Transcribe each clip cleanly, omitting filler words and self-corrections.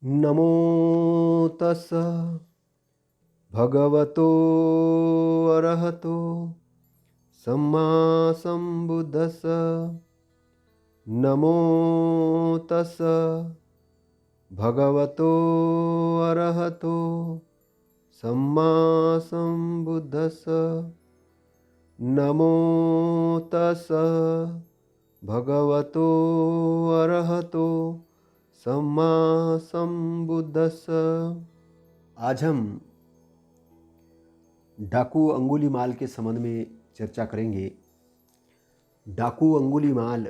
नमो तस् भगवतो अरहतो सम्मा सम्बुद्धस्स। नमो तस् भगवतो अरहतो सम्मा सम्बुद्धस्स। नमो तस् भगवतो अरहतो सम्मा सम्बुद्धस्स। आज हम डाकू अंगुलीमाल के संबंध में चर्चा करेंगे। डाकू अंगुलीमाल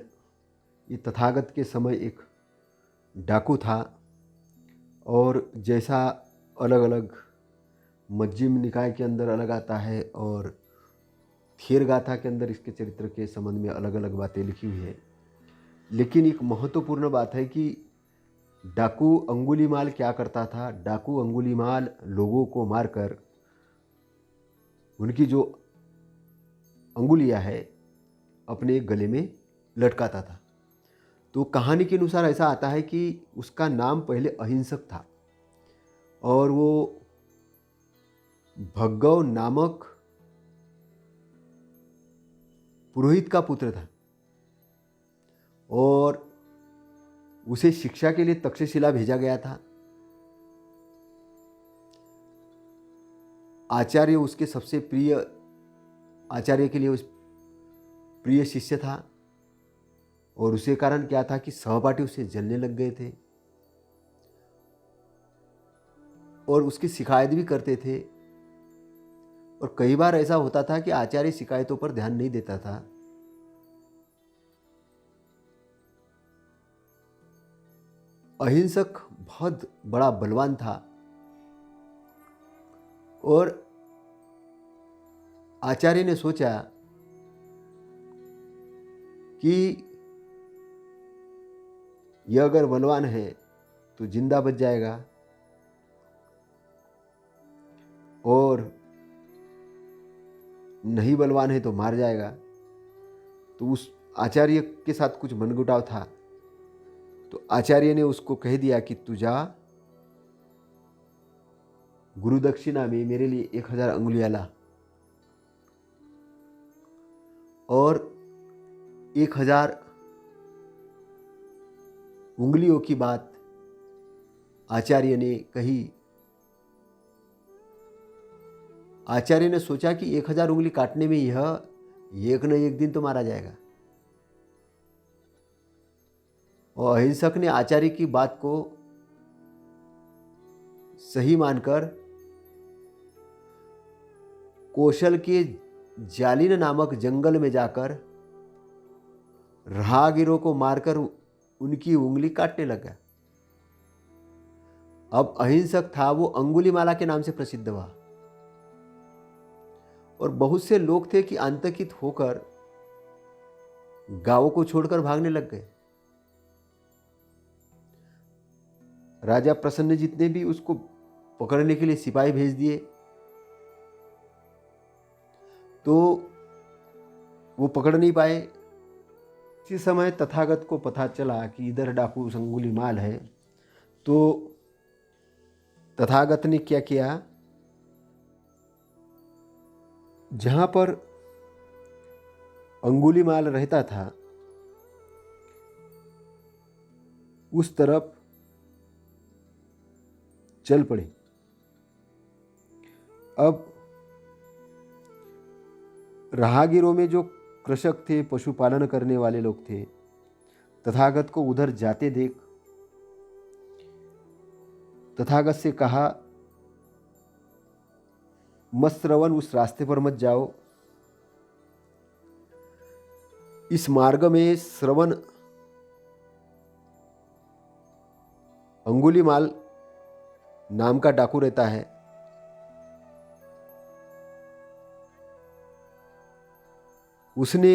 ये तथागत के समय एक डाकू था और जैसा अलग अलग मज्जिम निकाय के अंदर अलग आता है और थेर गाथा के अंदर इसके चरित्र के संबंध में अलग अलग बातें लिखी हुई है, लेकिन एक महत्वपूर्ण बात है कि डाकू अंगुलीमाल क्या करता था। डाकू अंगुलीमाल लोगों को मारकर उनकी जो अंगुलियां है अपने गले में लटकाता था। तो कहानी के अनुसार ऐसा आता है कि उसका नाम पहले अहिंसक था और वो भग्गव नामक पुरोहित का पुत्र था और उसे शिक्षा के लिए तक्षशिला भेजा गया था। आचार्य उसके सबसे प्रिय, आचार्य के लिए उस प्रिय शिष्य था और उसे कारण क्या था कि सहपाठी उसे जलने लग गए थे और उसकी शिकायत भी करते थे। और कई बार ऐसा होता था कि आचार्य शिकायतों पर ध्यान नहीं देता था। अहिंसक बहुत बड़ा बलवान था और आचार्य ने सोचा कि यह अगर बलवान है तो जिंदा बच जाएगा और नहीं बलवान है तो मार जाएगा। तो उस आचार्य के साथ कुछ मनमुटाव था, तो आचार्य ने उसको कह दिया कि तू जा, गुरु दक्षिणा में मेरे लिए 1000 अंगुलियां ला। और 1000 उंगलियों की बात आचार्य ने कही। आचार्य ने सोचा कि 1000 उंगली काटने में यह एक न एक दिन तो मारा जाएगा। और अहिंसक ने आचार्य की बात को सही मानकर कौशल के जालिन नामक जंगल में जाकर राहगीरों को मारकर उनकी उंगली काटने लगा। अब अहिंसक था, वो अंगुलीमाला के नाम से प्रसिद्ध हुआ और बहुत से लोग थे कि आतंकित होकर गांवों को छोड़कर भागने लग गए। राजा प्रसन्नजीत ने भी उसको पकड़ने के लिए सिपाही भेज दिए, तो वो पकड़ नहीं पाए। इसी समय तथागत को पता चला कि इधर डाकू अंगुलीमाल है। तो तथागत ने क्या किया, जहां पर अंगुलीमाल रहता था उस तरफ चल पड़े। अब राहगीरों में जो कृषक थे, पशुपालन करने वाले लोग थे, तथागत को उधर जाते देख तथागत से कहा, मत श्रवण, उस रास्ते पर मत जाओ। इस मार्ग में श्रवण अंगुलीमाल नाम का डाकू रहता है। उसने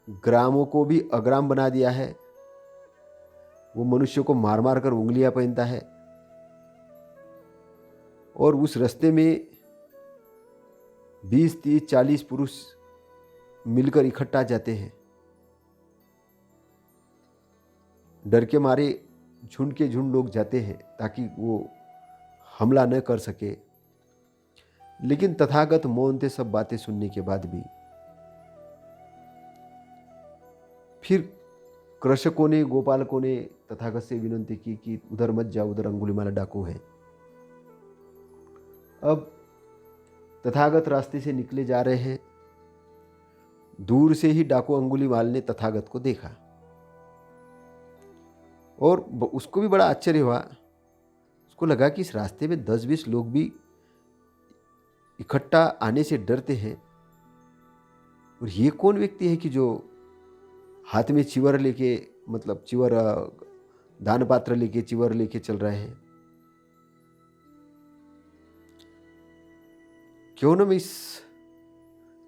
ग्रामों को भी अग्राम बना दिया है। वो मनुष्य को मार मार कर उंगलियां पहनता है और उस रास्ते में 20, 30, 40 पुरुष मिलकर इकट्ठा जाते हैं। डर के मारे झुंड के झुंड लोग जाते हैं ताकि वो हमला न कर सके। लेकिन तथागत मौन थे सब बातें सुनने के बाद भी। फिर कृषकों ने, गोपालकों ने तथागत से विनती की कि उधर मत जाओ, उधर अंगुलीमाला डाकू है। अब तथागत रास्ते से निकले जा रहे हैं। दूर से ही डाकू अंगुलीमाल ने तथागत को देखा और उसको भी बड़ा आश्चर्य हुआ। उसको लगा कि इस रास्ते में 10-20 लोग भी इकट्ठा आने से डरते हैं, और ये कौन व्यक्ति है कि जो हाथ में चिवर लेके, मतलब चिवर, दान पात्र लेके, चिवर लेके चल रहे हैं। क्यों न मैं इस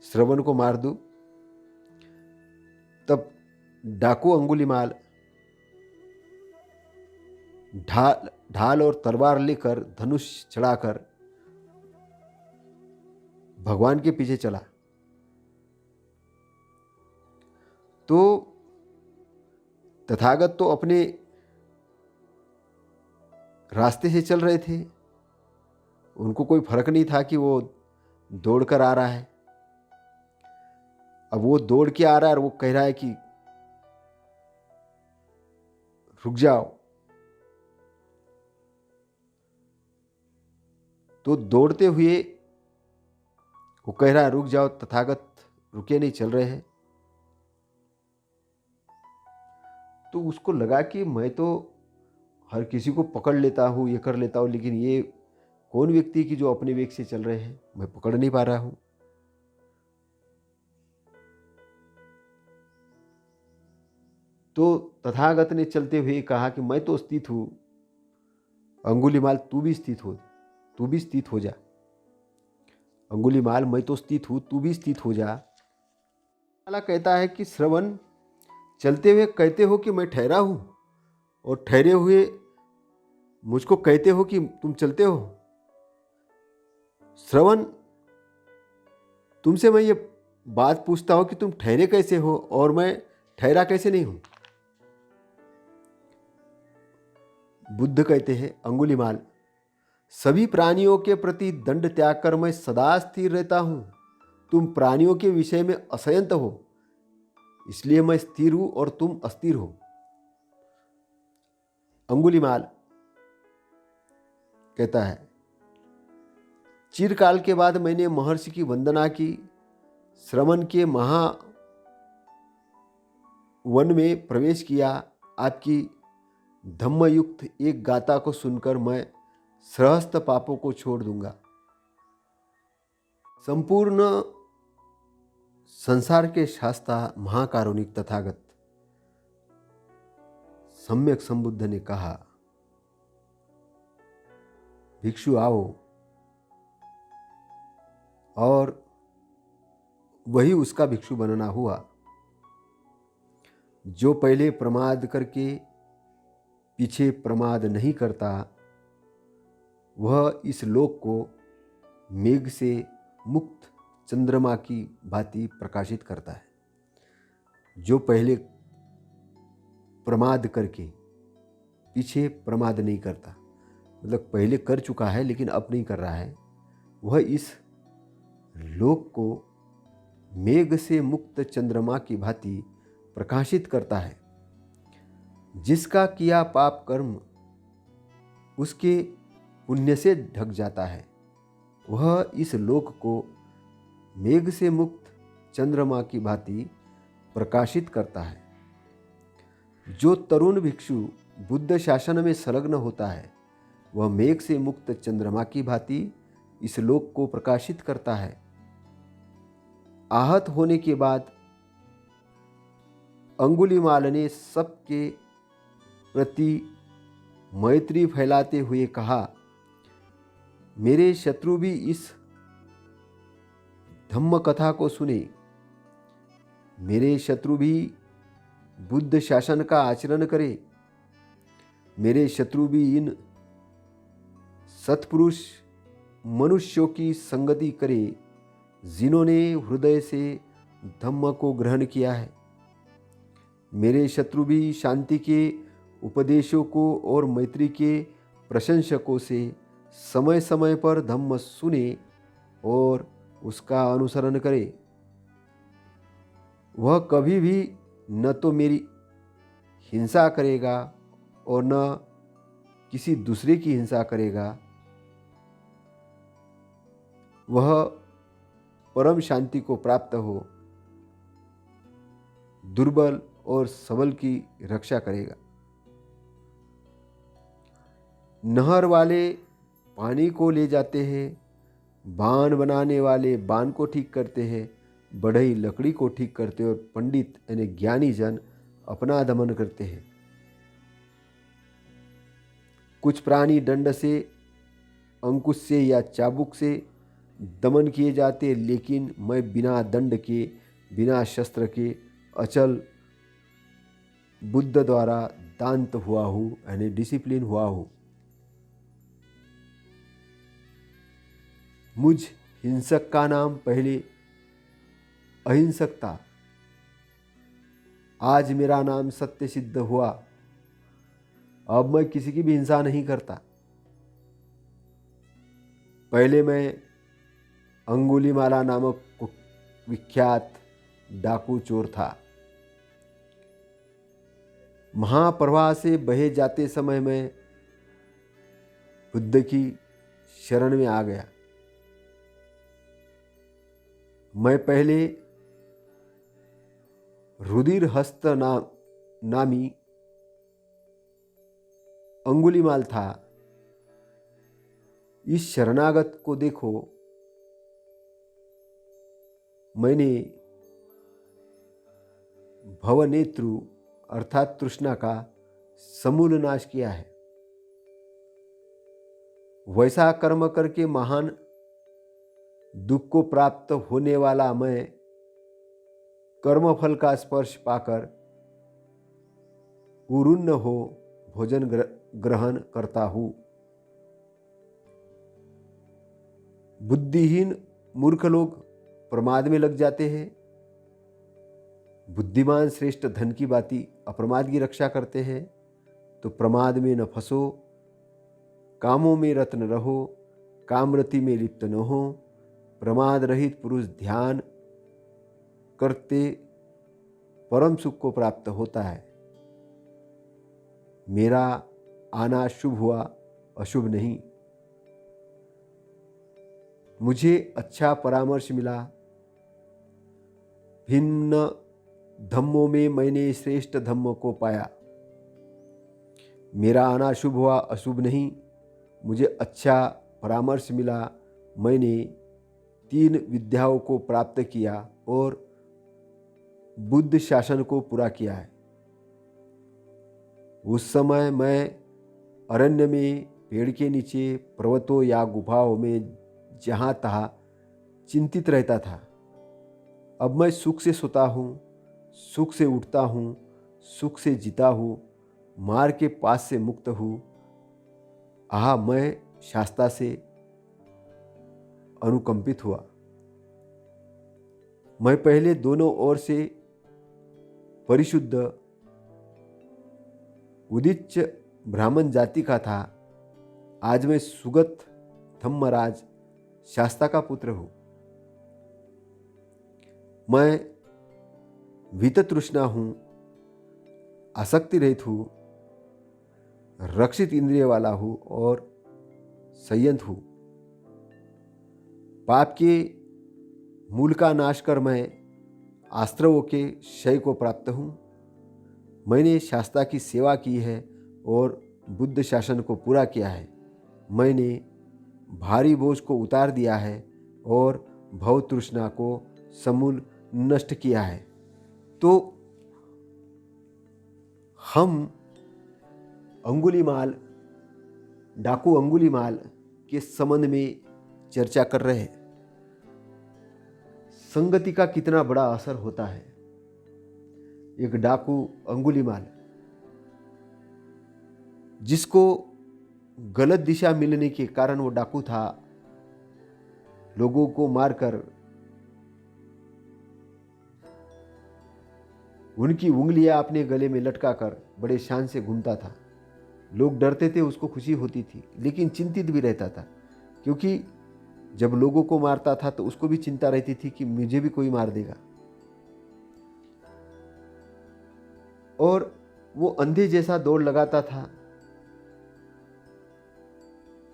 श्रवण को मार दूं। तब डाकू अंगुलीमाल ढाल और तलवार लेकर, धनुष चढ़ाकर भगवान के पीछे चला। तो तथागत तो अपने रास्ते से चल रहे थे, उनको कोई फर्क नहीं था कि वो दौड़कर आ रहा है। अब वो दौड़ के आ रहा है और वो कह रहा है कि रुक जाओ। तो दौड़ते हुए वो कह रहा है रुक जाओ, तथागत रुके नहीं, चल रहे हैं। तो उसको लगा कि मैं तो हर किसी को पकड़ लेता हूँ, ये कर लेता हूँ, लेकिन ये कौन व्यक्ति की जो अपने वेग से चल रहे हैं, मैं पकड़ नहीं पा रहा हूँ। तो तथागत ने चलते हुए कहा कि मैं तो स्थित हूँ, अंगुलीमाल तू भी स्थित हो जा। अंगुलीमाल मैं तो स्थित हूँ, तू भी स्थित हो जा। माला कहता है कि श्रवण, चलते हुए कहते हो कि मैं ठहरा हूँ, और ठहरे हुए मुझको कहते हो कि तुम चलते हो। श्रवण, तुमसे मैं ये बात पूछता हूँ कि तुम ठहरे कैसे हो और मैं ठहरा कैसे नहीं हूँ। बुद्ध कहते हैं, अंगुलीमाल, सभी प्राणियों के प्रति दंड त्याग कर मैं सदा स्थिर रहता हूँ। तुम प्राणियों के विषय में असंयत हो, इसलिए मैं स्थिर हूँ और तुम अस्थिर हो। अंगुलीमाल कहता है, चिरकाल के बाद मैंने महर्षि की वंदना की। श्रवण के महावन में प्रवेश किया। आपकी धम्मयुक्त एक गाथा को सुनकर मैं सहस्त्र पापों को छोड़ दूंगा। संपूर्ण संसार के शास्ता महाकारुणिक तथागत सम्यक संबुद्ध ने कहा, भिक्षु आओ। और वही उसका भिक्षु बनना हुआ। जो पहले प्रमाद करके पीछे प्रमाद नहीं करता, वह इस लोक को मेघ से मुक्त चंद्रमा की भांति प्रकाशित करता है। जो पहले प्रमाद करके पीछे प्रमाद नहीं करता, मतलब पहले कर चुका है लेकिन अब नहीं कर रहा है, वह इस लोक को मेघ से मुक्त चंद्रमा की भांति प्रकाशित करता है। जिसका किया पाप कर्म उसके पुण्य से ढक जाता है, वह इस लोक को मेघ से मुक्त चंद्रमा की भांति प्रकाशित करता है। जो तरुण भिक्षु बुद्ध शासन में संलग्न होता है, वह मेघ से मुक्त चंद्रमा की भांति इस लोक को प्रकाशित करता है। आहत होने के बाद अंगुलीमाल ने सबके प्रति मैत्री फैलाते हुए कहा, मेरे शत्रु भी इस धम्म कथा को सुने। मेरे शत्रु भी बुद्ध शासन का आचरण करे। मेरे शत्रु भी इन सत्पुरुष मनुष्यों की संगति करे, जिन्होंने हृदय से धम्म को ग्रहण किया है। मेरे शत्रु भी शांति के उपदेशों को और मैत्री के प्रशंसकों से समय समय पर धम्म सुने और उसका अनुसरण करे। वह कभी भी न तो मेरी हिंसा करेगा और न किसी दूसरे की हिंसा करेगा। वह परम शांति को प्राप्त हो, दुर्बल और सबल की रक्षा करेगा। नहर वाले पानी को ले जाते हैं, बाण बनाने वाले बाण को ठीक करते हैं, बढ़ई लकड़ी को ठीक करते हैं और पंडित यानी ज्ञानी जन अपना दमन करते हैं। कुछ प्राणी दंड से, अंकुश से या चाबुक से दमन किए जाते, लेकिन मैं बिना दंड के, बिना शस्त्र के अचल बुद्ध द्वारा दांत हुआ हूँ यानी डिसिप्लिन हुआ हूँ। मुझ हिंसक का नाम पहले अहिंसक था, आज मेरा नाम सत्य सिद्ध हुआ। अब मैं किसी की भी हिंसा नहीं करता। पहले मैं अंगुलीमाला नामक विख्यात डाकू चोर था। महाप्रवाह से बहे जाते समय मैं बुद्ध की शरण में आ गया। मैं पहले रुधिर हस्त नामी अंगुलीमाल था। इस शरणागत को देखो, मैंने भवनेत्रु अर्थात तृष्णा का समूल नाश किया है। वैसा कर्म करके महान दुख को प्राप्त होने वाला मैं कर्मफल का स्पर्श पाकर उरुन्न हो भोजन ग्रहण करता हूँ। बुद्धिहीन मूर्ख लोग प्रमाद में लग जाते हैं। बुद्धिमान श्रेष्ठ धन की बाती अप्रमाद की रक्षा करते हैं। तो प्रमाद में न फंसो, कामों में रत न रहो, कामरति में लिप्त न हो। प्रमाद रहित पुरुष ध्यान करते परम सुख को प्राप्त होता है। मेरा आना शुभ हुआ, अशुभ नहीं। मुझे अच्छा परामर्श मिला। भिन्न धम्मों में मैंने श्रेष्ठ धम्म को पाया। मेरा आना शुभ हुआ, अशुभ नहीं। मुझे अच्छा परामर्श मिला। मैंने 3 विद्याओं को प्राप्त किया और बुद्ध शासन को पूरा किया है। उस समय मैं अरण्य में, पेड़ के नीचे, पर्वतों या गुफाओं में जहाँ तहाँ चिंतित रहता था। अब मैं सुख से सोता हूँ, सुख से उठता हूँ, सुख से जीता हूँ, मार के पास से मुक्त हूँ। आह, मैं शास्ता से अनुकंपित हुआ। मैं पहले दोनों ओर से परिशुद्ध उदिच्च ब्राह्मण जाति का था। आज मैं सुगत धम्मराज शास्ता का पुत्र हूँ। मैं वीततृष्णा हूँ, आसक्ति रहित हूँ, रक्षित इंद्रिय वाला हूँ और संयत हूँ। पाप के मूल का नाश कर मैं आस्त्रवों के क्षय को प्राप्त हूँ। मैंने शास्ता की सेवा की है और बुद्ध शासन को पूरा किया है। मैंने भारी बोझ को उतार दिया है और भव तृष्णा को समूल नष्ट किया है। तो हम अंगुलीमाल, डाकू अंगुलीमाल के संबंध में चर्चा कर रहे हैं। संगति का कितना बड़ा असर होता है। एक डाकू अंगुलीमाल, जिसको गलत दिशा मिलने के कारण वो डाकू था, लोगों को मारकर उनकी उंगलियां अपने गले में लटका कर बड़े शान से घूमता था। लोग डरते थे, उसको खुशी होती थी, लेकिन चिंतित भी रहता था, क्योंकि जब लोगों को मारता था तो उसको भी चिंता रहती थी कि मुझे भी कोई मार देगा। और वो अंधे जैसा दौड़ लगाता था,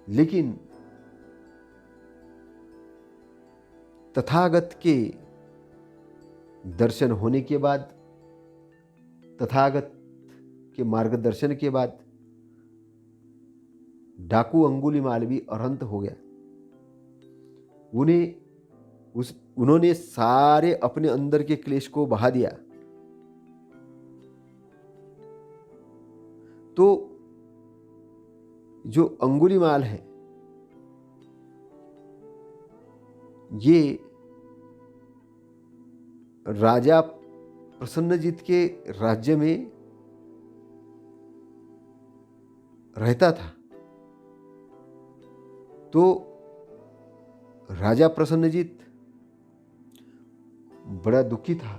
लेकिन तथागत के दर्शन होने के बाद, तथागत के मार्गदर्शन के बाद डाकू अंगुलीमाल भी अरहंत हो गया। उन्होंने सारे अपने अंदर के क्लेश को बहा दिया। तो जो अंगुलीमाल है, ये राजा प्रसन्नजीत के राज्य में रहता था। तो राजा प्रसन्नजीत बड़ा दुखी था।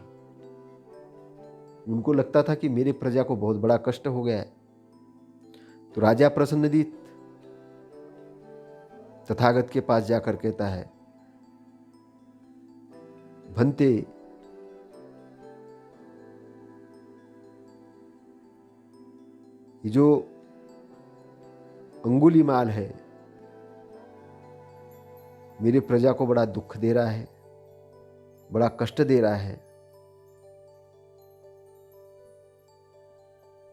उनको लगता था कि मेरे प्रजा को बहुत बड़ा कष्ट हो गया है। तो राजा प्रसन्नजीत तथागत के पास जाकर कहता है, भंते, जो अंगुलीमाल है मेरे प्रजा को बड़ा दुख दे रहा है, बड़ा कष्ट दे रहा है।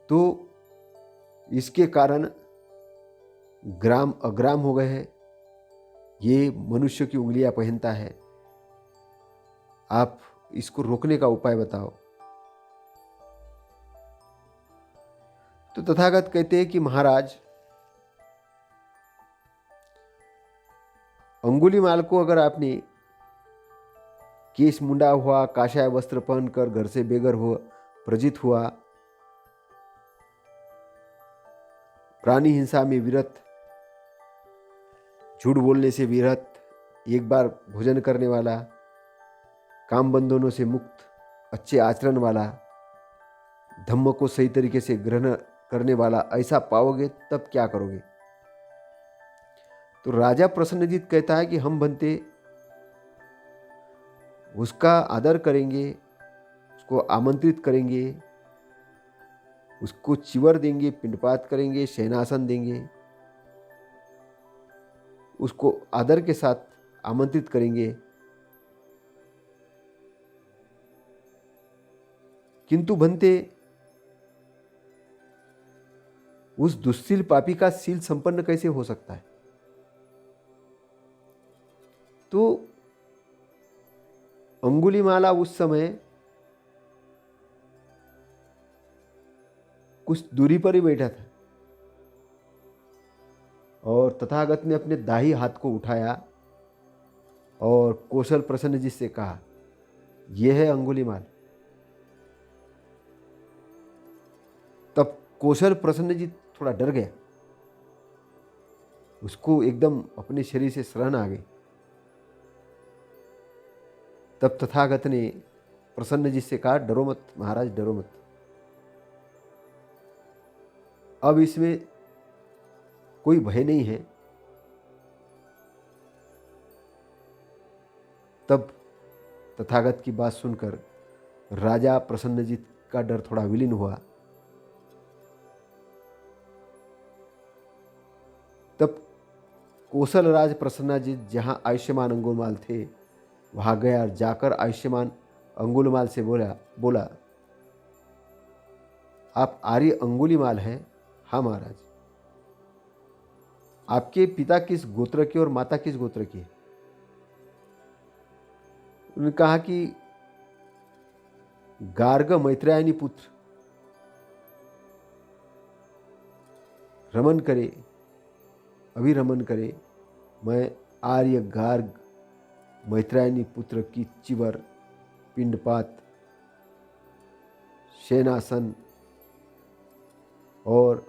तो इसके कारण ग्राम अग्राम हो गए हैं। ये मनुष्य की उंगलियां पहनता है। आप इसको रोकने का उपाय बताओ। तो तथागत कहते हैं कि महाराज, अंगुलीमाल को अगर आपने केश मुंडा हुआ, काशाय वस्त्र पहनकर घर से बेघर हुआ, प्रजित हुआ, प्राणी हिंसा में विरत, झूठ बोलने से विरत, एक बार भोजन करने वाला, काम बंधनों से मुक्त, अच्छे आचरण वाला, धम्म को सही तरीके से ग्रहण करने वाला ऐसा पाओगे तब क्या करोगे? तो राजा प्रसन्नजीत कहता है कि हम बनते उसका आदर करेंगे, उसको आमंत्रित करेंगे, उसको चिवर देंगे, पिंडपात करेंगे, शयनासन देंगे, उसको आदर के साथ आमंत्रित करेंगे। किंतु बनते उस दुस्सील पापी का सील संपन्न कैसे हो सकता है? तो अंगुलीमाला उस समय कुछ दूरी पर ही बैठा था और तथागत ने अपने दाहिने हाथ को उठाया और कौशल प्रसन्न जी से कहा, यह है अंगुलीमाल। तब कौशल प्रसन्न जी थोड़ा डर गया, उसको एकदम अपने शरीर से शरण आ गई। तब तथागत ने प्रसन्न जी से कहा, डरो मत महाराज, डरो मत। अब इसमें कोई भय नहीं है। तब तथागत की बात सुनकर राजा प्रसन्नजीत का डर थोड़ा विलीन हुआ। तब कौशल राज प्रसन्नजीत जहां आयुष्मान अंगुलीमाल थे वहां गया और जाकर आयुष्मान अंगुलीमाल से बोला, आप आर्य अंगुलीमाल हैं? हाँ महाराज। आपके पिता किस गोत्र के और माता किस गोत्र की है? उन्होंने कहा कि गार्ग मैत्रेयनी पुत्र, रमन करे, अभिरमन करे, मैं आर्य गार्ग मैत्रेयनी पुत्र की चिवर, पिंडपात, शयनासन और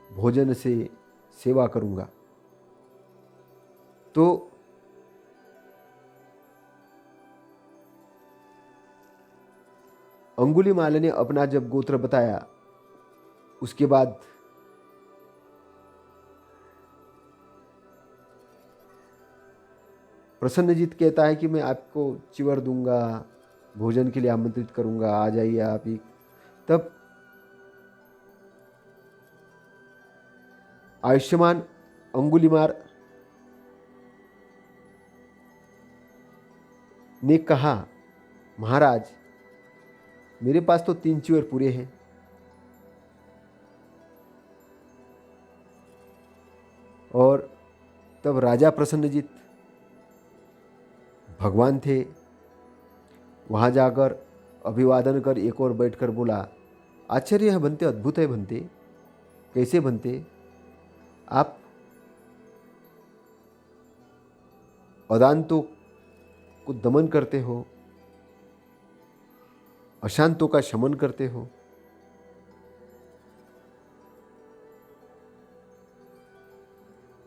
भोजन से सेवा करूंगा। तो अंगुलीमाल ने अपना जब गोत्र बताया, उसके बाद प्रसन्नजीत कहता है कि मैं आपको चिवर दूंगा, भोजन के लिए आमंत्रित करूंगा, आ जाइए आप ही। तब आयुष्मान अंगुलीमाल ने कहा, महाराज मेरे पास तो 3 चिवर पूरे हैं। और तब राजा प्रसन्नजीत भगवान थे, वहाँ जाकर अभिवादन कर एक और बैठकर बोला, आश्चर्य है बनते, अद्भुत है बनते, कैसे बनते आप अदांतों को दमन करते हो, अशांतों का शमन करते हो।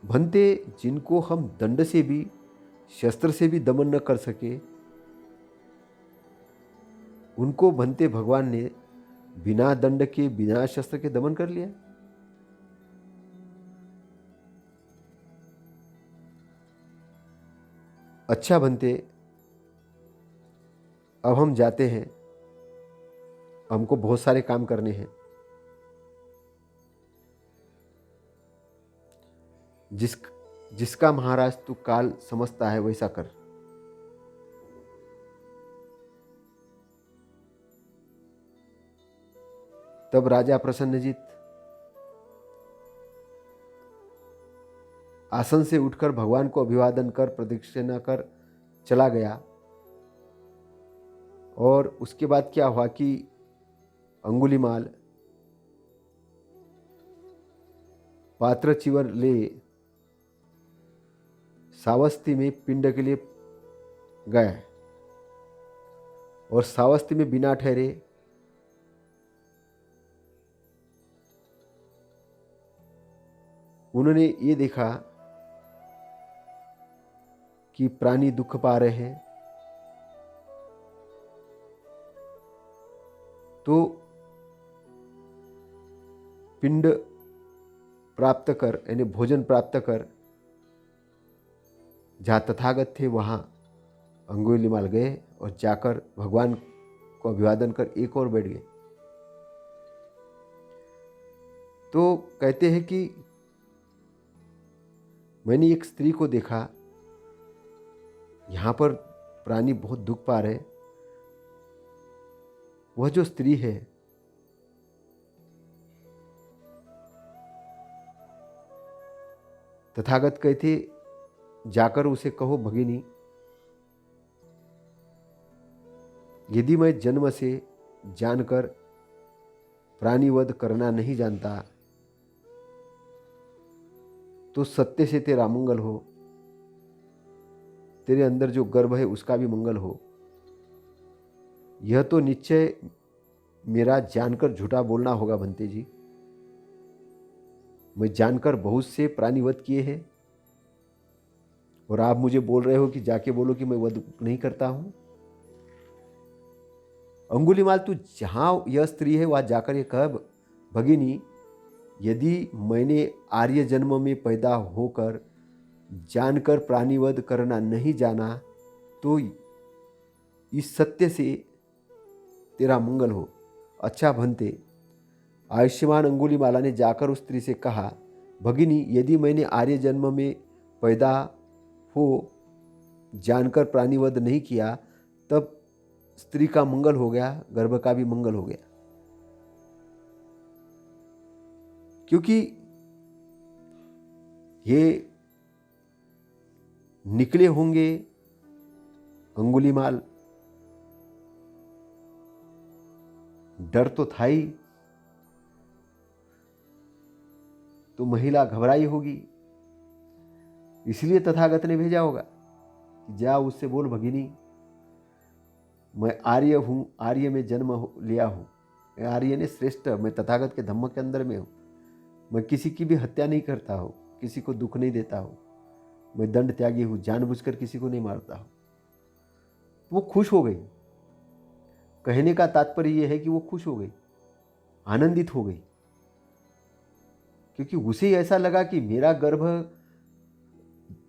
भंते जिनको हम दंड से भी, शस्त्र से भी दमन न कर सके, उनको भंते भगवान ने बिना दंड के, बिना शस्त्र के दमन कर लिया। अच्छा भंते, अब हम जाते हैं, हमको बहुत सारे काम करने हैं। जिसका महाराज तू काल समझता है वैसा कर। तब राजा प्रसन्नजीत आसन से उठकर भगवान को अभिवादन कर, प्रदक्षिणा कर चला गया। और उसके बाद क्या हुआ कि अंगुलीमाल पात्र चिवर ले सावस्ती में पिंड के लिए गए, और सावस्ती में बिना ठहरे उन्होंने ये देखा कि प्राणी दुख पा रहे हैं। तो पिंड प्राप्त कर, यानी भोजन प्राप्त कर, जहाँ तथागत थे वहाँ अंगुलीमाल गए और जाकर भगवान को अभिवादन कर एक और बैठ गए। तो कहते हैं कि मैंने एक स्त्री को देखा, यहाँ पर प्राणी बहुत दुख पा रहे। वह जो स्त्री है तथागत कहते, जाकर उसे कहो, भगिनी यदि मैं जन्म से जानकर प्राणीवध करना नहीं जानता तो सत्य से तेरा मंगल हो, तेरे अंदर जो गर्भ है उसका भी मंगल हो। यह तो निश्चय मेरा जानकर झूठा बोलना होगा भंते जी। मैं जानकर बहुत से प्राणीवध किए हैं और आप मुझे बोल रहे हो कि जाके बोलो कि मैं वध नहीं करता हूं। अंगुलीमाल तू जहां यह स्त्री है वहां जाकर ये कह, भगिनी यदि मैंने आर्य जन्म में पैदा होकर जानकर प्राणीवध करना नहीं जाना तो इस सत्य से तेरा मंगल हो। अच्छा भंते, आयुष्मान अंगुलीमाला ने जाकर उस स्त्री से कहा, भगिनी यदि मैंने आर्य जन्म में पैदा हो जानकर प्राणीवध नहीं किया तब स्त्री का मंगल हो गया, गर्भ का भी मंगल हो गया। क्योंकि ये निकले होंगे अंगुलीमाल, डर तो था ही, तो महिला घबराई होगी, इसलिए तथागत ने भेजा होगा कि जा उससे बोल, भगिनी मैं आर्य हूँ, आर्य में जन्म लिया हूँ, आर्य ने श्रेष्ठ, मैं तथागत के धम्म के अंदर में हूँ, मैं किसी की भी हत्या नहीं करता हूँ, किसी को दुख नहीं देता हूँ, मैं दंड त्यागी हूँ, जानबूझकर किसी को नहीं मारता हूँ। वो खुश हो गई। कहने का तात्पर्य ये है कि वो खुश हो गई, आनंदित हो गई, क्योंकि उसे ऐसा लगा कि मेरा गर्भ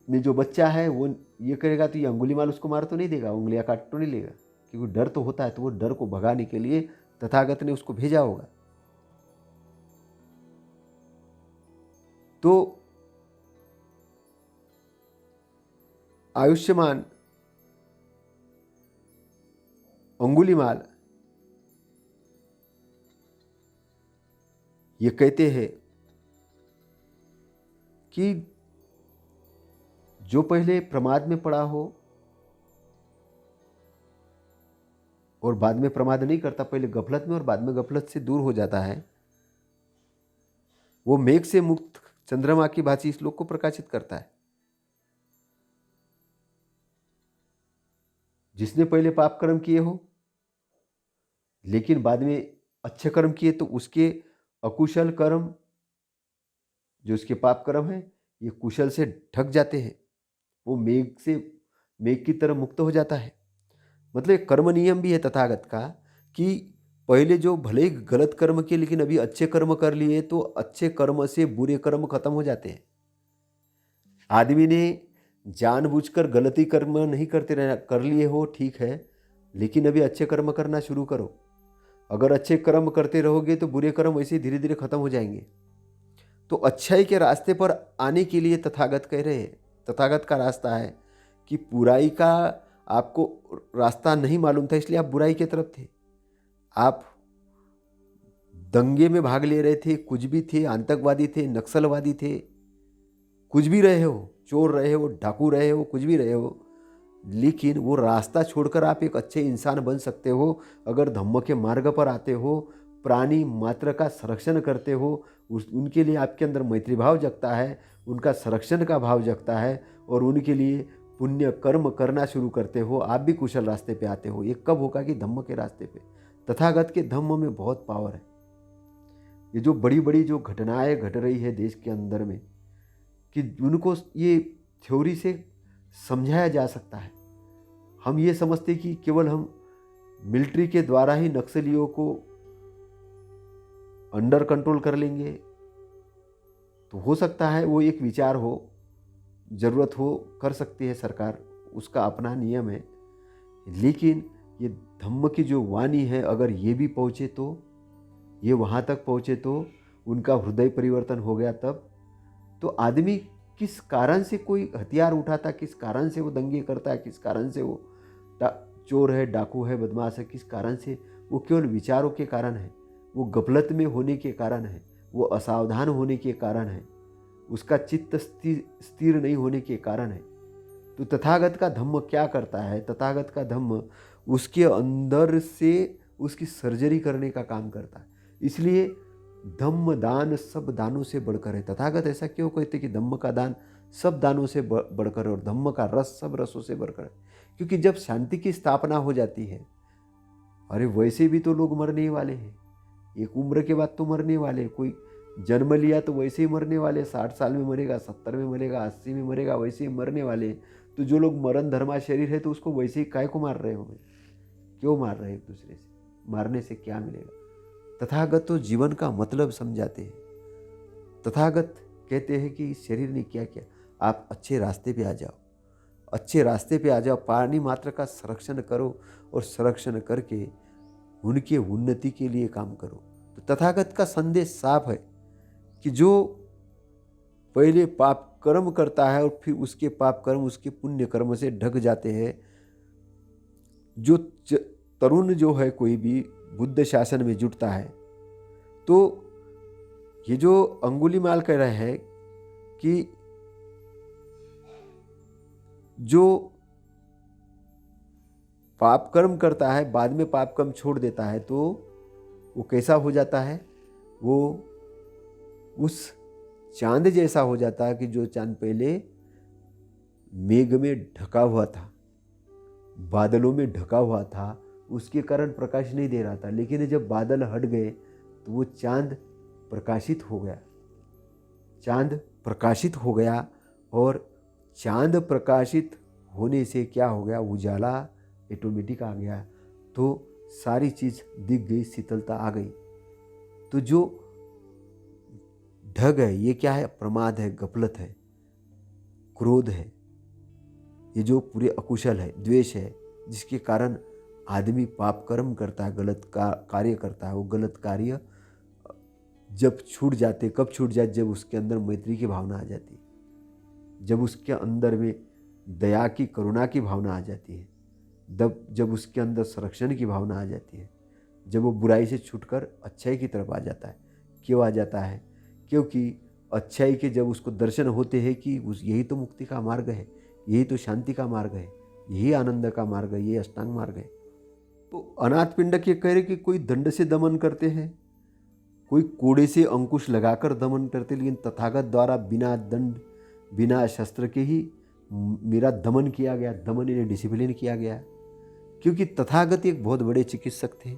में जो बच्चा है वो ये करेगा तो ये अंगुलीमाल उसको मार तो नहीं देगा, उंगलियां काट तो नहीं लेगा, क्योंकि डर तो होता है। तो वो डर को भगाने के लिए तथागत ने उसको भेजा होगा। तो आयुष्मान अंगुलीमाल ये कहते हैं कि जो पहले प्रमाद में पड़ा हो और बाद में प्रमाद नहीं करता, पहले गफलत में और बाद में गफलत से दूर हो जाता है, वो मेघ से मुक्त चंद्रमा की भांति इस लोक को प्रकाशित करता है। जिसने पहले पाप कर्म किए हो लेकिन बाद में अच्छे कर्म किए, तो उसके अकुशल कर्म जो उसके पाप कर्म है ये कुशल से ढक जाते हैं, वो मेघ की तरह मुक्त हो जाता है। मतलब एक कर्म नियम भी है तथागत का कि पहले जो भले ही गलत कर्म किए लेकिन अभी अच्छे कर्म कर लिए, तो अच्छे कर्म से बुरे कर्म खत्म हो जाते हैं। आदमी ने जानबूझकर गलती कर्म नहीं करते रहना, कर लिए हो ठीक है, लेकिन अभी अच्छे कर्म करना शुरू करो। अगर अच्छे कर्म करते रहोगे तो बुरे कर्म वैसे धीरे धीरे खत्म हो जाएंगे। तो अच्छाई के रास्ते पर आने के लिए तथागत कह रहे हैं, तथागत का रास्ता है कि बुराई का आपको रास्ता नहीं मालूम था, इसलिए आप बुराई की तरफ थे। आप दंगे में भाग ले रहे थे, कुछ भी थे, आतंकवादी थे, नक्सलवादी थे, कुछ भी रहे हो, चोर रहे हो, डाकू रहे हो, कुछ भी रहे हो, लेकिन वो रास्ता छोड़कर आप एक अच्छे इंसान बन सकते हो अगर धम्म के मार्ग पर आते हो, प्राणी मात्र का संरक्षण करते हो, उनके लिए आपके अंदर मैत्री भाव जगता है, उनका संरक्षण का भाव जगता है और उनके लिए पुण्य कर्म करना शुरू करते हो, आप भी कुशल रास्ते पे आते हो। ये कब होगा कि धम्म के रास्ते पे। तथागत के धम्म में बहुत पावर है। ये जो बड़ी बड़ी जो घटनाएं घट रही है देश के अंदर में, कि उनको ये थ्योरी से समझाया जा सकता है। हम ये समझते कि केवल हम मिलिट्री के द्वारा ही नक्सलियों को अंडर कंट्रोल कर लेंगे, तो हो सकता है वो एक विचार हो, ज़रूरत हो, कर सकती है सरकार, उसका अपना नियम है। लेकिन ये धम्म की जो वाणी है, अगर ये भी पहुँचे तो, ये वहाँ तक पहुँचे तो उनका हृदय परिवर्तन हो गया तब। तो आदमी किस कारण से कोई हथियार उठाता, किस कारण से वो दंगे करता है, किस कारण से वो चोर है, डाकू है, बदमाश है, किस कारण से, वो केवल विचारों के कारण है, वो गफलत में होने के कारण है, वो असावधान होने के कारण है, उसका चित्त स्थिर नहीं होने के कारण है। तो तथागत का धम्म क्या करता है? तथागत का धम्म उसके अंदर से उसकी सर्जरी करने का काम करता है। इसलिए धम्म दान सब दानों से बढ़कर है। तथागत ऐसा क्यों कहते कि धम्म का दान सब दानों से बढ़कर है और धम्म का रस सब रसों से बढ़कर है? क्योंकि जब शांति की स्थापना हो जाती है, अरे वैसे भी तो लोग मरने ही वाले हैं, एक उम्र के बाद तो मरने वाले, कोई जन्म लिया तो वैसे ही मरने वाले, 60 साल में मरेगा, 70 में मरेगा, 80 में मरेगा, वैसे ही मरने वाले। तो जो लोग मरण धर्मा शरीर है तो उसको वैसे ही काय को मार रहे होंगे? क्यों मार रहे हैं एक दूसरे से? मारने से क्या मिलेगा? तथागत तो जीवन का मतलब समझाते हैं। तथागत कहते हैं कि इस शरीर ने क्या किया, आप अच्छे रास्ते पे आ जाओ, अच्छे रास्ते पे आ जाओ, प्राणी मात्र का संरक्षण करो और संरक्षण करके उनके उन्नति के लिए काम करो। तो तथागत का संदेश साफ है कि जो पहले पाप कर्म करता है और फिर उसके पाप कर्म उसके पुण्य कर्म से ढक जाते हैं। जो तरुण जो है कोई भी बुद्ध शासन में जुटता है, तो ये जो अंगुलीमाल कह रहे हैं कि जो पाप कर्म करता है बाद में पाप कर्म छोड़ देता है, तो वो कैसा हो जाता है? वो उस चांद जैसा हो जाता है कि जो चांद पहले मेघ में ढका हुआ था, बादलों में ढका हुआ था, उसके कारण प्रकाश नहीं दे रहा था। लेकिन जब बादल हट गए तो वो चांद प्रकाशित हो गया, चांद प्रकाशित हो गया। और चांद प्रकाशित होने से क्या हो गया? उजाला ऑटोमेटिक आ गया। तो सारी चीज़ दिख गई, शीतलता आ गई। तो जो ढग है ये क्या है? प्रमाद है, गफलत है, क्रोध है, ये जो पूरे अकुशल है, द्वेष है, जिसके कारण आदमी पाप कर्म करता है, गलत कार्य करता है। वो गलत कार्य जब छूट जाते, कब छूट जाते? जब उसके अंदर मैत्री की भावना आ जाती है, जब उसके अंदर में दया की, करुणा की भावना आ जाती है, जब उसके अंदर संरक्षण की भावना आ जाती है, जब वो बुराई से छूटकर अच्छाई की तरफ आ जाता है। क्यों आ जाता है? क्योंकि अच्छाई के जब उसको दर्शन होते हैं कि यही तो मुक्ति का मार्ग है, यही तो शांति का मार्ग है, यही आनंद का मार्ग है, ये अष्टांग मार्ग है। तो अनाथ पिंडक ये कह रहे कि कोई दंड से दमन करते हैं, कोई कोड़े से अंकुश लगाकर दमन करते, लेकिन तथागत द्वारा बिना दंड, बिना शस्त्र के ही मेरा दमन किया गया। दमन इन्हें डिसिप्लिन किया गया, क्योंकि तथागत एक बहुत बड़े चिकित्सक थे।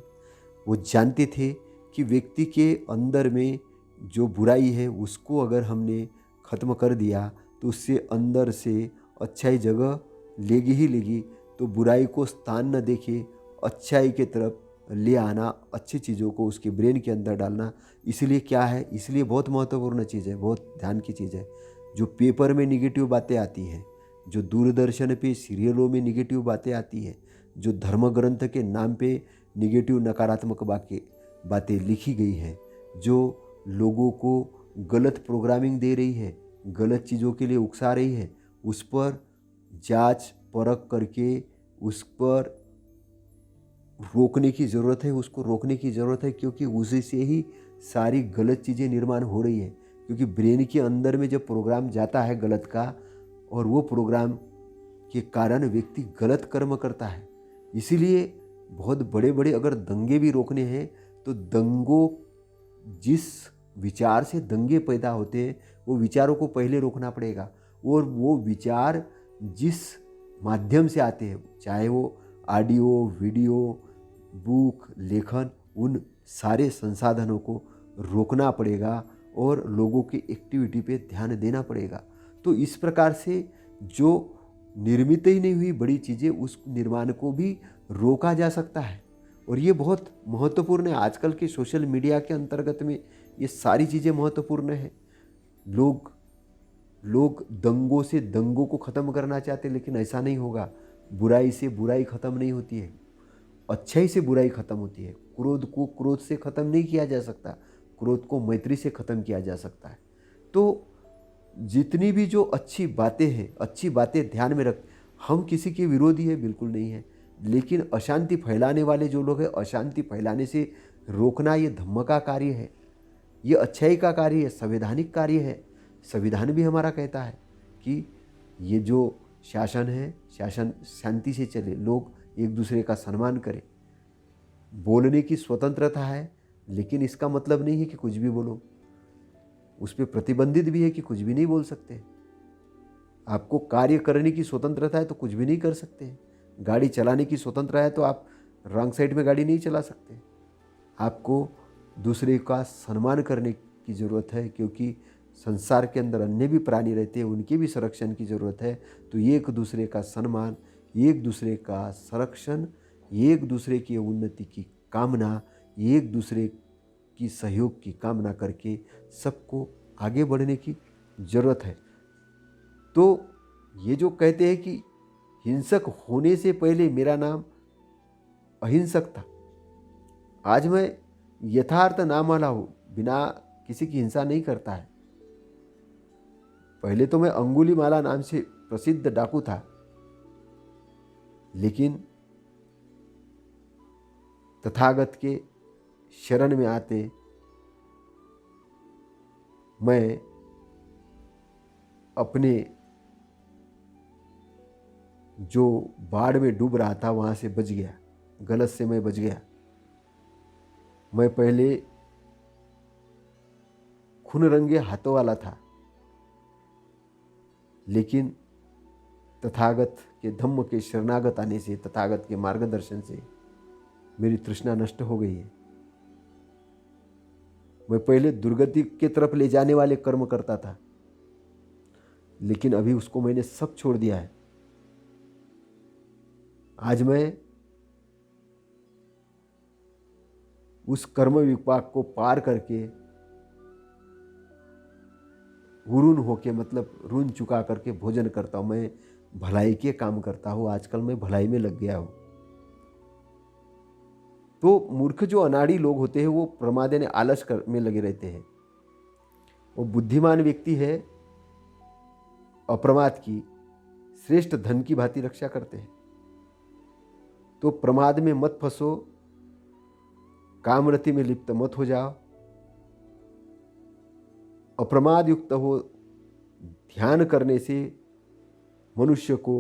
वो जानते थे कि व्यक्ति के अंदर में जो बुराई है उसको अगर हमने ख़त्म कर दिया तो उससे अंदर से अच्छाई जगह लेगी ही लेगी। तो बुराई को स्थान न देखे, अच्छाई के तरफ ले आना, अच्छी चीज़ों को उसके ब्रेन के अंदर डालना। इसलिए क्या है? इसलिए बहुत महत्वपूर्ण चीज़ है, बहुत ध्यान की चीज़ है। जो पेपर में निगेटिव बातें आती हैं, जो दूरदर्शन पे सीरियलों में निगेटिव बातें आती हैं, जो धर्म ग्रंथ के नाम पे निगेटिव नकारात्मक बातें लिखी गई हैं, जो लोगों को गलत प्रोग्रामिंग दे रही है, गलत चीज़ों के लिए उकसा रही है, उस पर जांच परख करके उस पर रोकने की ज़रूरत है, उसको रोकने की ज़रूरत है। क्योंकि उसी से ही सारी गलत चीज़ें निर्माण हो रही है। क्योंकि ब्रेन के अंदर में जब प्रोग्राम जाता है गलत का, और वो प्रोग्राम के कारण व्यक्ति गलत कर्म करता है। इसीलिए बहुत बड़े बड़े अगर दंगे भी रोकने हैं तो दंगों, जिस विचार से दंगे पैदा होते हैं वो विचारों को पहले रोकना पड़ेगा। और वो विचार जिस माध्यम से आते हैं, चाहे वो ऑडियो, वीडियो, बुक, लेखन, उन सारे संसाधनों को रोकना पड़ेगा और लोगों की एक्टिविटी पे ध्यान देना पड़ेगा। तो इस प्रकार से जो निर्मित ही नहीं हुई बड़ी चीज़ें, उस निर्माण को भी रोका जा सकता है। और ये बहुत महत्वपूर्ण है। आजकल के सोशल मीडिया के अंतर्गत में ये सारी चीज़ें महत्वपूर्ण है। लोग दंगों से दंगों को ख़त्म करना चाहते, लेकिन ऐसा नहीं होगा। बुराई से बुराई ख़त्म नहीं होती है, अच्छाई से बुराई ख़त्म होती है। क्रोध को क्रोध से ख़त्म नहीं किया जा सकता, क्रोध को मैत्री से ख़त्म किया जा सकता है। तो जितनी भी जो अच्छी बातें हैं, अच्छी बातें ध्यान में रख। हम किसी के विरोधी है, बिल्कुल नहीं है, लेकिन अशांति फैलाने वाले जो लोग हैं, अशांति फैलाने से रोकना ये धम्म का कार्य है, ये अच्छाई का कार्य है, संवैधानिक कार्य है। संविधान भी हमारा कहता है कि ये जो शासन है, शासन शांति से चले, लोग एक दूसरे का सम्मान करें। बोलने की स्वतंत्रता है, लेकिन इसका मतलब नहीं है कि कुछ भी बोलो। उस पर प्रतिबंधित भी है कि कुछ भी नहीं बोल सकते। आपको कार्य करने की स्वतंत्रता है तो कुछ भी नहीं कर सकते। गाड़ी चलाने की स्वतंत्रता है तो आप रॉन्ग साइड में गाड़ी नहीं चला सकते। आपको दूसरे का सम्मान करने की ज़रूरत है, क्योंकि संसार के अंदर अन्य भी प्राणी रहते हैं, उनके भी संरक्षण की ज़रूरत है। तो एक दूसरे का सम्मान, एक दूसरे का संरक्षण, एक दूसरे की उन्नति की कामना, एक दूसरे की सहयोग की कामना करके सबको आगे बढ़ने की ज़रूरत है। तो ये जो कहते हैं कि हिंसक होने से पहले मेरा नाम अहिंसक था, आज मैं यथार्थ नाम वाला हूँ, बिना किसी की हिंसा नहीं करता है। पहले तो मैं अंगुलीमाला नाम से प्रसिद्ध डाकू था, लेकिन तथागत के शरण में आते मैं अपने जो बाढ़ में डूब रहा था वहाँ से बच गया, गलत से मैं बच गया। मैं पहले खून रंगे हाथों वाला था, लेकिन तथागत के धम्म के शरणागत आने से, तथागत के मार्गदर्शन से मेरी तृष्णा नष्ट हो गई है। मैं पहले दुर्गति के तरफ ले जाने वाले कर्म करता था, लेकिन अभी उसको मैंने सब छोड़ दिया है। आज मैं उस कर्म विपाक को पार करके गुरून होके, मतलब ऋण चुका करके भोजन करता हूँ। मैं भलाई के काम करता हूँ, आजकल मैं भलाई में लग गया हूँ। तो मूर्ख जो अनाड़ी लोग होते हैं वो प्रमाद यानी आलस में लगे रहते हैं। वो बुद्धिमान व्यक्ति है अप्रमाद की श्रेष्ठ धन की भांति रक्षा करते हैं। तो प्रमाद में मत फंसो, कामरति में लिप्त मत हो जाओ, अप्रमाद युक्त हो। ध्यान करने से मनुष्य को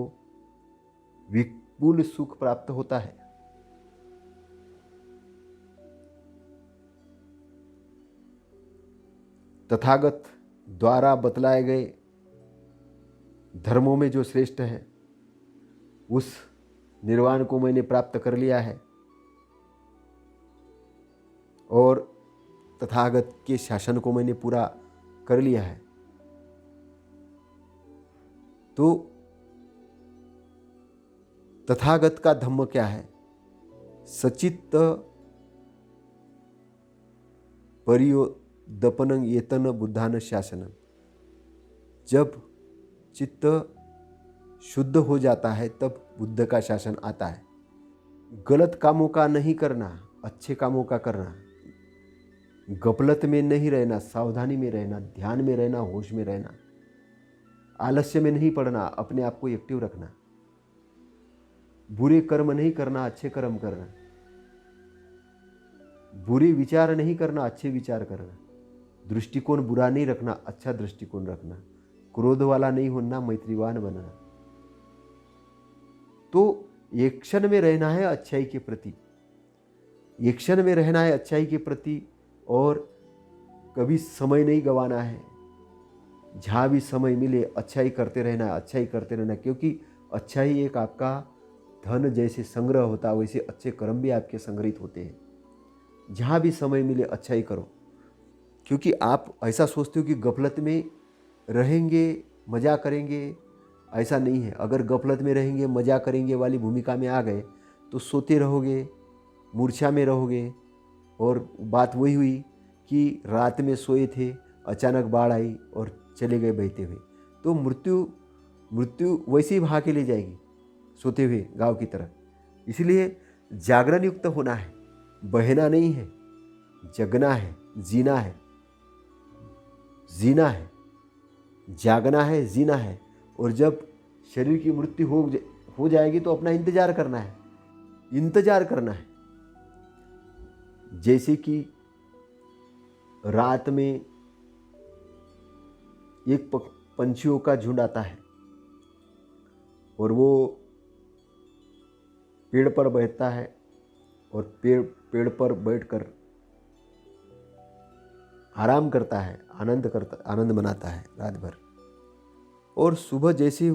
विपुल सुख प्राप्त होता है। तथागत द्वारा बतलाए गए धर्मों में जो श्रेष्ठ है उस निर्वाण को मैंने प्राप्त कर लिया है और तथागत के शासन को मैंने पूरा कर लिया है। तो तथागत का धम्म क्या है? सचित्त परियोदपनं येतन बुद्धान शासनम। जब चित्त शुद्ध हो जाता है तब बुद्ध का शासन आता है। गलत कामों का नहीं करना, अच्छे कामों का करना, गफलत में नहीं रहना, सावधानी में रहना, ध्यान में रहना, होश में रहना, आलस्य में नहीं पड़ना, अपने आप को एक्टिव रखना, बुरे कर्म नहीं करना, अच्छे कर्म करना, बुरे विचार नहीं करना, अच्छे विचार करना, दृष्टिकोण बुरा नहीं रखना, अच्छा दृष्टिकोण रखना, क्रोध वाला नहीं होना, मैत्रीवान बनना। तो एक्शन में रहना है अच्छाई के प्रति, एक्शन में रहना है अच्छाई के प्रति और कभी समय नहीं गंवाना है। जहाँ भी समय मिले अच्छाई करते रहना है, अच्छाई करते रहना, क्योंकि अच्छाई एक आपका धन जैसे संग्रह होता है वैसे अच्छे कर्म भी आपके संग्रहित होते हैं। जहाँ भी समय मिले अच्छाई करो, क्योंकि आप ऐसा सोचते हो कि गफलत में रहेंगे मज़ा करेंगे, ऐसा नहीं है। अगर गफलत में रहेंगे मज़ा करेंगे वाली भूमिका में आ गए तो सोते रहोगे, मूर्छा में रहोगे। और बात वही हुई कि रात में सोए थे, अचानक बाढ़ आई और चले गए बहते हुए। तो मृत्यु वैसे ही भाग के ले जाएगी सोते हुए गाँव की तरह। इसलिए जागरण युक्त होना है, बहना नहीं है, जगना है, जीना है, जीना है, जागना है, जीना है। और जब शरीर की मृत्यु हो जाएगी तो अपना इंतजार करना है, इंतजार करना है। जैसे कि रात में एक पंछियों का झुंड आता है और वो पेड़ पर बैठता है और पेड़ पर बैठकर आराम करता है, आनंद मनाता है रात भर। और सुबह जैसे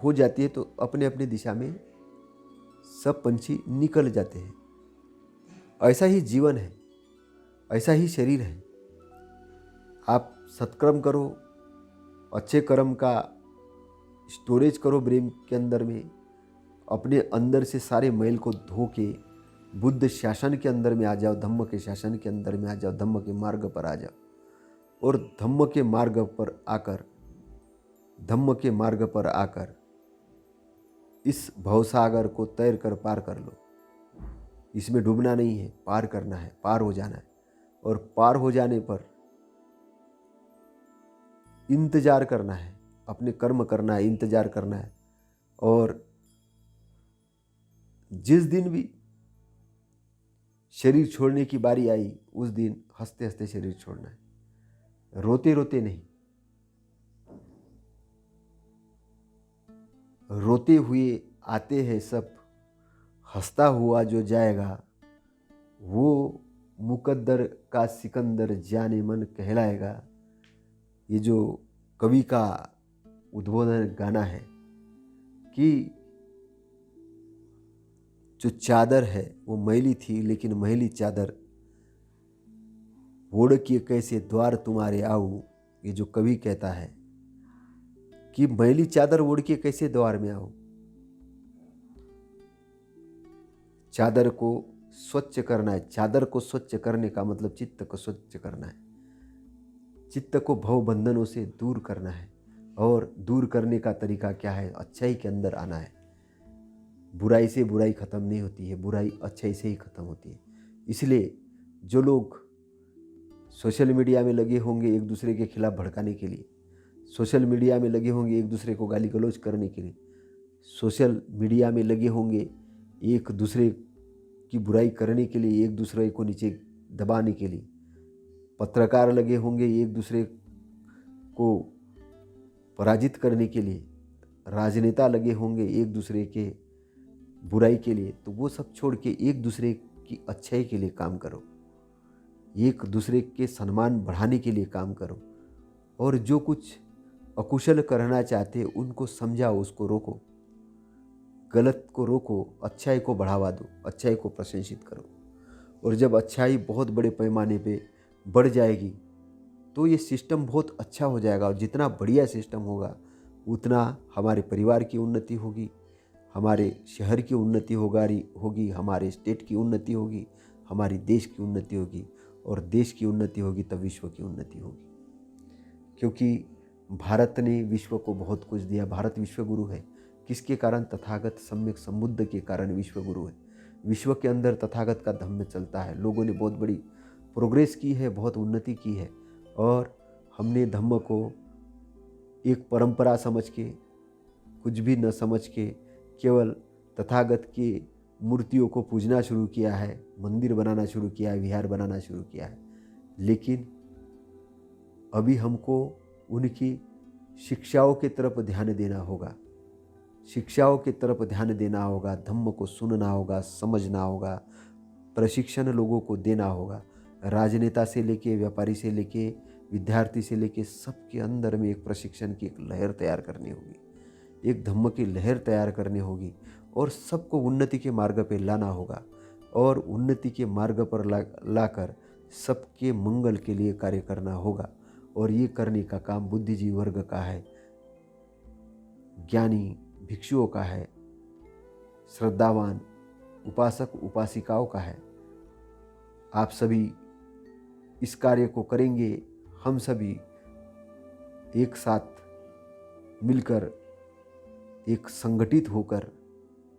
हो जाती है तो अपने अपने दिशा में सब पंछी निकल जाते हैं। ऐसा ही जीवन है, ऐसा ही शरीर है। आप सत्कर्म करो, अच्छे कर्म का स्टोरेज करो ब्रेन के अंदर में, अपने अंदर से सारे मैल को धो के बुद्ध शासन के अंदर में आ जाओ, धम्म के शासन के अंदर में आ जाओ, धम्म के मार्ग पर आ जाओ। और धम्म के मार्ग पर आकर इस भवसागर को तैर कर पार कर लो। इसमें डूबना नहीं है, पार करना है, पार हो जाना है। और पार हो जाने पर इंतजार करना है, अपने कर्म करना है, इंतजार करना है। और जिस दिन भी शरीर छोड़ने की बारी आई उस दिन हंसते हंसते शरीर छोड़ना है, रोते रोते नहीं। रोते हुए आते हैं सब, हंसता हुआ जो जाएगा वो मुकद्दर का सिकंदर जाने मन कहलाएगा। ये जो कवि का उद्बोधन गाना है कि जो चादर है वो मैली थी लेकिन मैली चादर ओढ़ के कैसे द्वार तुम्हारे आऊं। ये जो कवि कहता है कि मैली चादर ओढ़ के कैसे द्वार में आऊं। चादर को स्वच्छ करना है। चादर को स्वच्छ करने का मतलब चित्त को स्वच्छ करना है। चित्त को भव बंधनों से दूर करना है। और दूर करने का तरीका क्या है? अच्छाई के अंदर आना है। बुराई से बुराई ख़त्म नहीं होती है, बुराई अच्छाई से ही ख़त्म होती है। इसलिए जो लोग सोशल मीडिया में लगे होंगे एक दूसरे के खिलाफ भड़काने के लिए, सोशल मीडिया में लगे होंगे एक दूसरे को गाली गलौज करने के लिए, सोशल मीडिया में लगे होंगे एक दूसरे की बुराई करने के लिए, एक दूसरे को नीचे दबाने के लिए, पत्रकार लगे होंगे एक दूसरे को पराजित करने के लिए, राजनेता लगे होंगे एक दूसरे के बुराई के लिए, तो वो सब छोड़ के एक दूसरे की अच्छाई के लिए काम करो, एक दूसरे के सम्मान बढ़ाने के लिए काम करो। और जो कुछ अकुशल करना चाहते उनको समझाओ, उसको रोको, गलत को रोको, अच्छाई को बढ़ावा दो, अच्छाई को प्रशंसित करो। और जब अच्छाई बहुत बड़े पैमाने पे बढ़ जाएगी तो ये सिस्टम बहुत अच्छा हो जाएगा। और जितना बढ़िया सिस्टम होगा उतना हमारे परिवार की उन्नति होगी, हमारे शहर की उन्नति होगी, हमारे स्टेट की उन्नति होगी, हमारी देश की उन्नति होगी। और देश की उन्नति होगी तब विश्व की उन्नति होगी। क्योंकि भारत ने विश्व को बहुत कुछ दिया। भारत विश्व गुरु है। किसके कारण? तथागत सम्यक संबुद्ध के कारण विश्व गुरु है। विश्व के अंदर तथागत का धम्म चलता है। लोगों ने बहुत बड़ी प्रोग्रेस की है, बहुत उन्नति की है। और हमने धम्म को एक परंपरा समझ के, कुछ भी न समझ के, केवल तथागत की मूर्तियों को पूजना शुरू किया है, मंदिर बनाना शुरू किया है, विहार बनाना शुरू किया है। लेकिन अभी हमको उनकी शिक्षाओं की तरफ ध्यान देना होगा, शिक्षाओं की तरफ ध्यान देना होगा, धम्म को सुनना होगा, समझना होगा, प्रशिक्षण लोगों को देना होगा। राजनेता से लेके, व्यापारी से लेके, विद्यार्थी से लेके, सबके अंदर में एक प्रशिक्षण की एक लहर तैयार करनी होगी, एक धम्म की लहर तैयार करनी होगी। और सबको उन्नति के मार्ग पे लाना होगा। और उन्नति के मार्ग पर लाकर सबके मंगल के लिए कार्य करना होगा। और ये करने का काम बुद्धिजीवी वर्ग का है, ज्ञानी भिक्षुओं का है, श्रद्धावान उपासक उपासिकाओं का है। आप सभी इस कार्य को करेंगे। हम सभी एक साथ मिलकर, एक संगठित होकर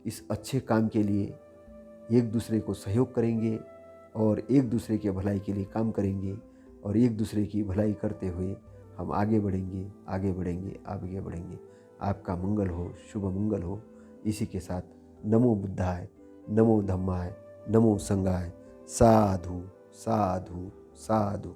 इस अच्छे काम के लिए एक दूसरे को सहयोग करेंगे और एक दूसरे के भलाई के लिए काम करेंगे। और एक दूसरे की भलाई करते हुए हम आगे बढ़ेंगे, आगे बढ़ेंगे, आगे बढ़ेंगे। आपका मंगल हो, शुभ मंगल हो। इसी के साथ नमो बुद्धाय, नमो धम्माय, नमो संघाय। साधु साधु साधु।